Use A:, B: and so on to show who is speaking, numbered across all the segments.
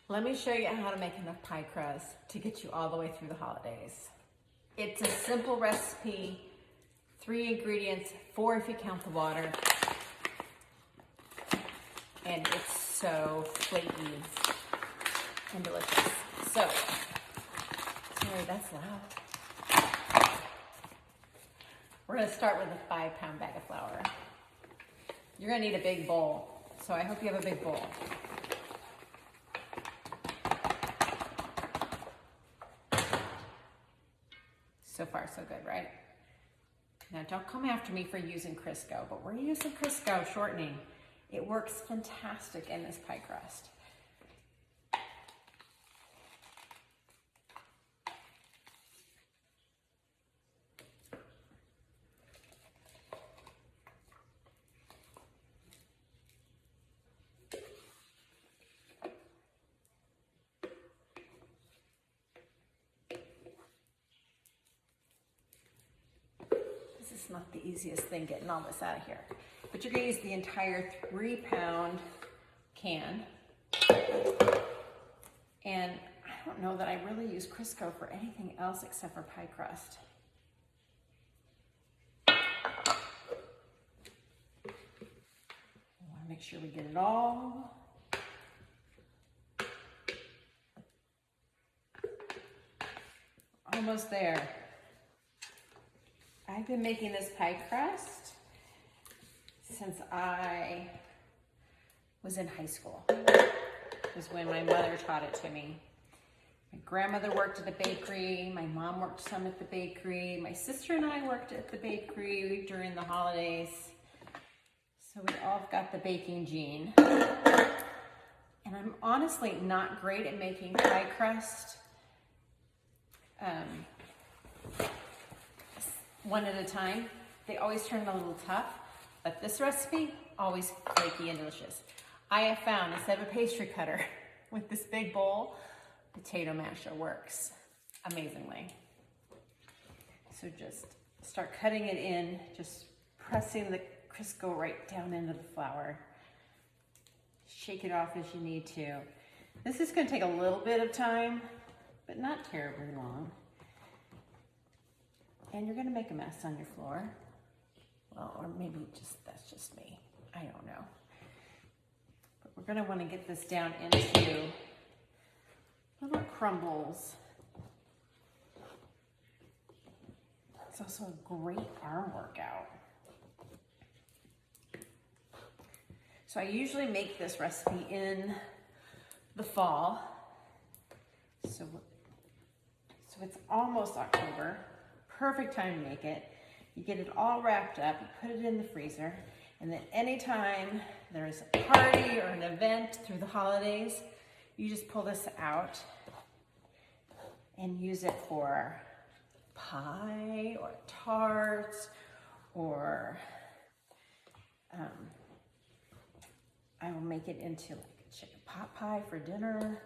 A: Let me show you how to make enough pie crust to get you all the way through the holidays. It's a simple recipe, 3 ingredients, 4 if you count the water. And it's so flaky and delicious. So, sorry, that's loud. We're gonna start with a 5-pound bag of flour. You're gonna need a big bowl, so I hope you have a big bowl. So far, so good, right? Now, don't come after me for using Crisco, but we're using Crisco shortening. It works fantastic in this pie crust. This is not the easiest thing getting all this out of here, but you're gonna use the entire 3-pound can. And I don't know that I really use Crisco for anything else except for pie crust. I wanna make sure we get it all. Almost there. I've been making this pie crust since I was in high school. It was when my mother taught it to me. My grandmother worked at the bakery. My mom worked some at the bakery. My sister and I worked at the bakery during the holidays. So we all got the baking gene. And I'm honestly not great at making pie crust. One at a time. They always turn a little tough, but this recipe, always flaky and delicious. I have found, instead of a pastry cutter, with this big bowl, potato masher works amazingly. So just start cutting it in, just pressing the Crisco right down into the flour. Shake it off as you need to. This is gonna take a little bit of time, but not terribly long. And you're gonna make a mess on your floor. Well, or maybe that's just me. I don't know. But we're gonna wanna get this down into little crumbles. It's also a great arm workout. So I usually make this recipe in the fall. So it's almost October. Perfect time to make it. You get it all wrapped up, you put it in the freezer, and then anytime there's a party or an event through the holidays, you just pull this out and use it for pie or tarts, or I will make it into like a chicken pot pie for dinner.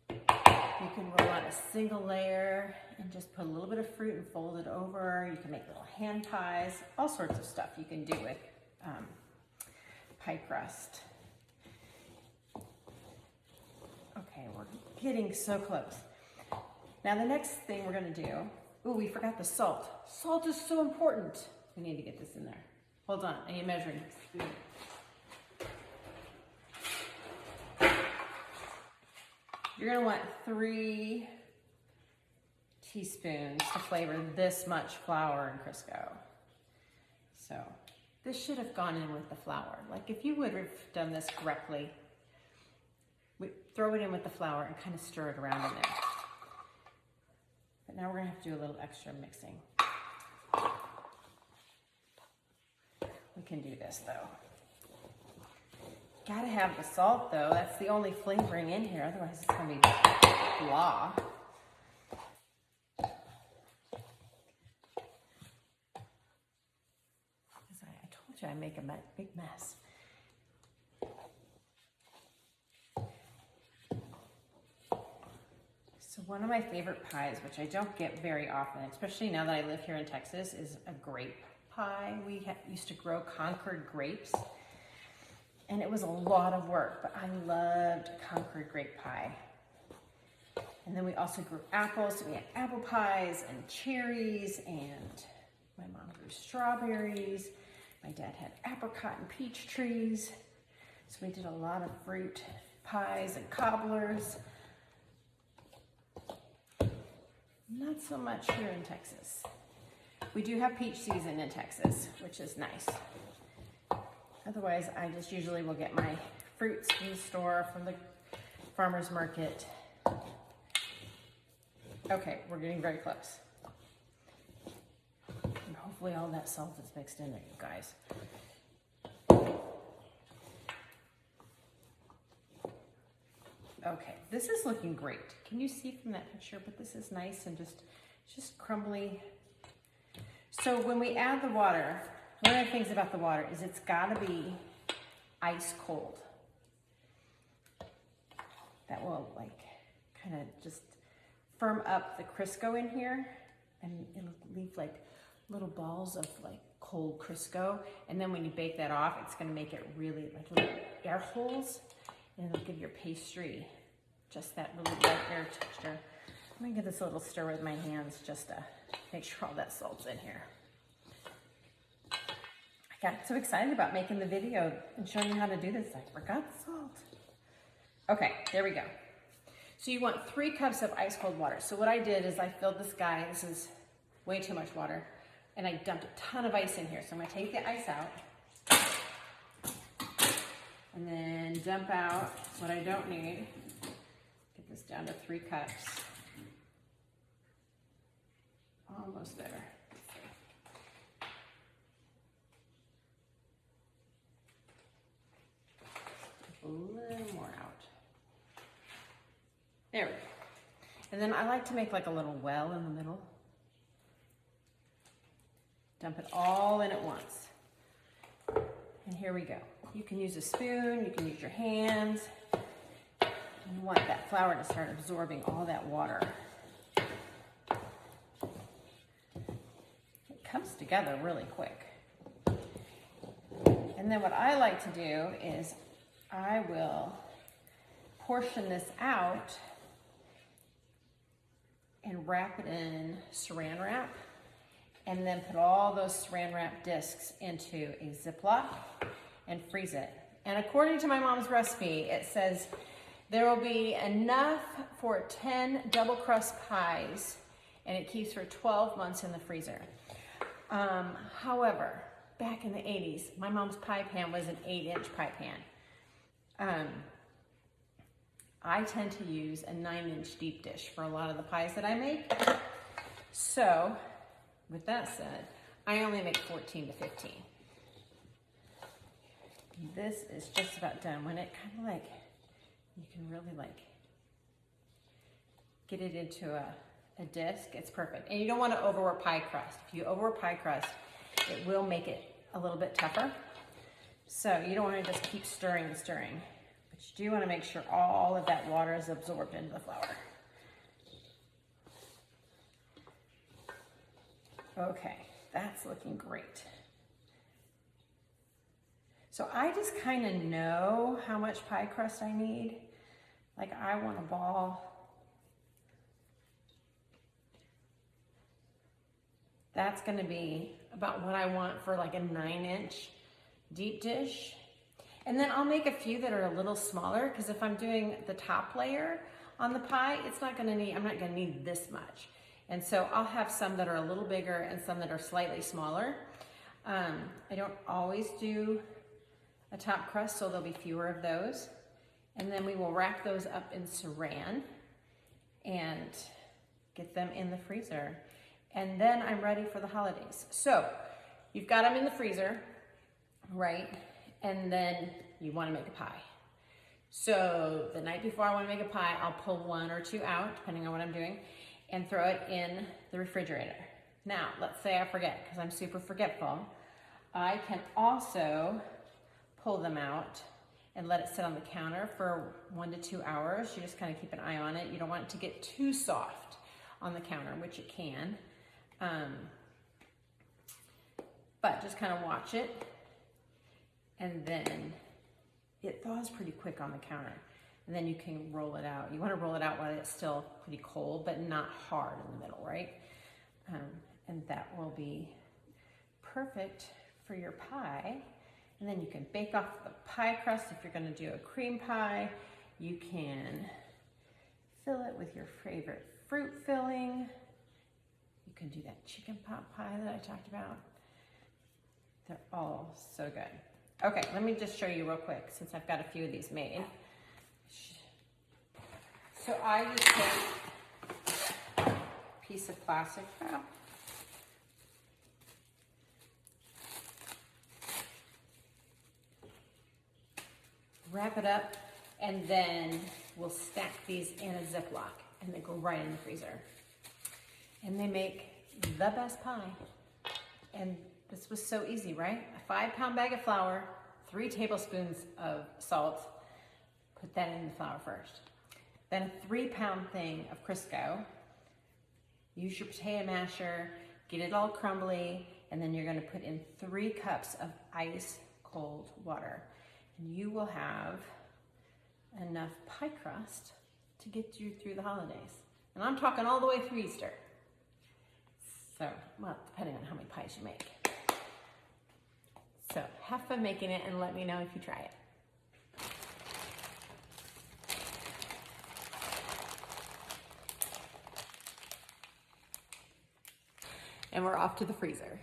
A: You can roll out a single layer and just put a little bit of fruit and fold it over. You can make little hand pies, all sorts of stuff you can do with pie crust. Okay, we're getting so close. Now the next thing we're gonna do, ooh, we forgot the salt. Salt is so important. We need to get this in there. Hold on, I need measuring. You're gonna want 3 teaspoons to flavor this much flour in Crisco. So this should have gone in with the flour. Like if you would have done this correctly, throw it in with the flour and kind of stir it around in there. But now we're gonna have to do a little extra mixing. We can do this though. Gotta have the salt though. That's the only flavoring in here. Otherwise it's gonna be blah. As I told you, I make a big mess. So one of my favorite pies, which I don't get very often, especially now that I live here in Texas, is a grape pie. We used to grow Concord grapes. And it was a lot of work, but I loved Concord grape pie. And then we also grew apples, so we had apple pies and cherries, and my mom grew strawberries. My dad had apricot and peach trees. So we did a lot of fruit pies and cobblers. Not so much here in Texas. We do have peach season in Texas, which is nice. Otherwise, I just usually will get my fruits from the store, from the farmer's market. Okay, we're getting very close. And hopefully all that salt is mixed in there, you guys. Okay, this is looking great. Can you see from that picture? But this is nice and just crumbly. So when we add the water, one of the things about the water is it's gotta be ice cold. That will like kind of just firm up the Crisco in here, and it'll leave like little balls of like cold Crisco. And then when you bake that off, it's gonna make it really like little air holes, and it'll give your pastry just that really light air texture. I'm gonna give this a little stir with my hands just to make sure all that salt's in here. I got so excited about making the video and showing you how to do this. I forgot the salt. Okay, there we go. So you want 3 cups of ice cold water. So what I did is I filled this guy, this is way too much water, and I dumped a ton of ice in here. So I'm gonna take the ice out and then dump out what I don't need. Get this down to 3 cups. Almost there. A little more out. There we go. And then I like to make like a little well in the middle. Dump it all in at once. And here we go. You can use a spoon, you can use your hands. You want that flour to start absorbing all that water. It comes together really quick. And then what I like to do is I will portion this out and wrap it in saran wrap, and then put all those saran wrap discs into a Ziploc and freeze it. And according to my mom's recipe, it says there will be enough for 10 double crust pies, and it keeps for 12 months in the freezer. However, back in the 80s, my mom's pie pan was an 8-inch pie pan. I tend to use a 9-inch deep dish for a lot of the pies that I make. So, with that said, I only make 14 to 15. This is just about done. When it kind of like, you can really like get it into a disc, it's perfect. And you don't want to overwork pie crust. If you overwork pie crust, it will make it a little bit tougher. So you don't want to just keep stirring and stirring. But you do want to make sure all of that water is absorbed into the flour. Okay, that's looking great. So I just kind of know how much pie crust I need. Like I want a ball. That's gonna be about what I want for like a 9-inch deep dish. And then I'll make a few that are a little smaller, because if I'm doing the top layer on the pie, I'm not gonna need this much. And so I'll have some that are a little bigger and some that are slightly smaller. I don't always do a top crust, so there'll be fewer of those. And then we will wrap those up in saran and get them in the freezer. And then I'm ready for the holidays. So you've got them in the freezer, right? And then you want to make a pie. So the night before I want to make a pie, I'll pull 1 or 2 out, depending on what I'm doing, and throw it in the refrigerator. Now, let's say I forget, because I'm super forgetful. I can also pull them out and let it sit on the counter for 1 to 2 hours. You just kind of keep an eye on it. You don't want it to get too soft on the counter, which it can. But just kind of watch it. And then it thaws pretty quick on the counter. And then you can roll it out. You want to roll it out while it's still pretty cold, but not hard in the middle, right? And that will be perfect for your pie. And then you can bake off the pie crust. If you're going to do a cream pie, you can fill it with your favorite fruit filling. You can do that chicken pot pie that I talked about. They're all so good. Okay, let me just show you real quick since I've got a few of these made. So I just take a piece of plastic wrap. Wrap it up, and then we'll stack these in a Ziploc, and they go right in the freezer. And they make the best pie. And this was so easy, right? A 5-pound bag of flour, 3 tablespoons of salt. Put that in the flour first. Then a 3-pound thing of Crisco. Use your potato masher, get it all crumbly, and then you're gonna put in 3 cups of ice cold water. And you will have enough pie crust to get you through the holidays. And I'm talking all the way through Easter. So, well, depending on how many pies you make. So, have fun making it and let me know if you try it. And we're off to the freezer.